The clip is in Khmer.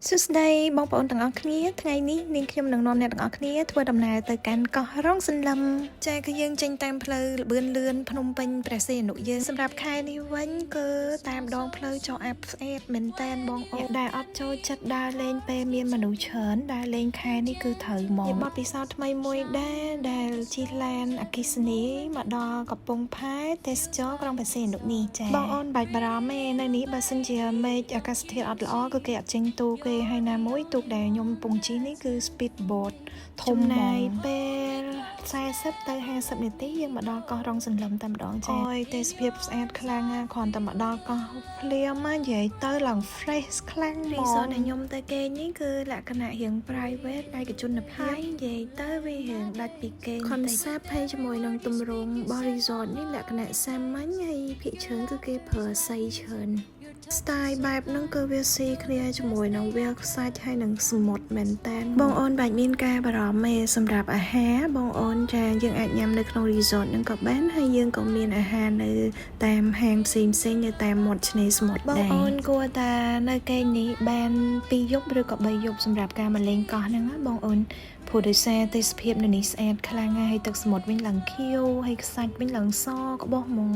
សួស្តីបងប្អូនទាំងអស់គ្នាថ្ងៃនេះនាងខ្ញុំនឹងនាំអ្នកទាំងអស់គ្នាធ្វើដំណើរទៅកាន់កោះរ៉ុងសន្លឹមចាគឺយើងចេញតាមផ្លូវល្បឿនលឿនភ្នំពេញព្រះសីហនុយើងសម្រាប់ខែនេះវិញគឺតាមដងផ្លូវចោអាប់ស្អែតមែនតែនបងប្អូនដែលអត់ចូលចិត្តដើរលេងពេលមានមនុស្សច្រើនដើរលេងខែនេះគឺត្រូវហ្មងបទពិសោធន៍ថ្មីមួយដែរដែលជិះឡានអគ្គិសនីមកដល់កំពង់ផែទេសចរក្រុងព្រះសីហនុនេះចាបងអូនបាច់បារម្ភទេនៅនេះបើសិនជាមេឃអាកាសធាតុអត់ល្អគឺគេអត់ចេញទូកទេហើយណាមួយទូកដែលខ្ញុំពងជិះនេះគឺ speed boat ធំណាស់ពេល40ទៅ50នាទីយើងមកដល់កោះរ៉ុងសន្លឹមតែម្ដងចាអូយទេសភាពស្អាតខ្លាំងណាស់គ្រាន់តែមកដល់កោះភ្លាមនិយាយទៅឡើង fresh ខ្លាំងហ្មង resort ដែលខ្ញុំទៅគេនេះគឺលក្ខណៈរៀង private ឯកជនភាពនិយាយទៅវារៀងដាច់ពីគេ concept ហើយជាមួយនឹងទម្រង់របស់ resort នេះលក្ខណៈសាមញ្ញហើយភាគច្រើនគឺគេប្រើស័យច្រើន style បែបហ្នឹងគឺវាស៊ីគ្នាជាមួយនឹងវាលខ្សាច់ហើយនឹងសមុទ្រមែនតើបងអូនបាច់មានការបារម្ភទេសម្រាប់អាហារបងអូនចាយើងអាចញ៉ាំនៅក្នុង resort ហ្នឹងក៏បានហើយយើងក៏មានអាហារនៅតាមហាងផ្សេងៗនៅតាមមាត់ឆ្នេរសមុទ្រដែរបងអូនគួរតែនៅគេនេះបាន2យប់ឬក៏3យប់សម្រាប់ការមកលេងកោះហ្នឹងណាបងអូនព្រោះដោយសារទេសភាពនៅនេះស្អាតខ្លាំងហើយទឹកសមុទ្រវិញឡើងខៀវហើយខ្សាច់វិញឡើងសក្បោះហ្មង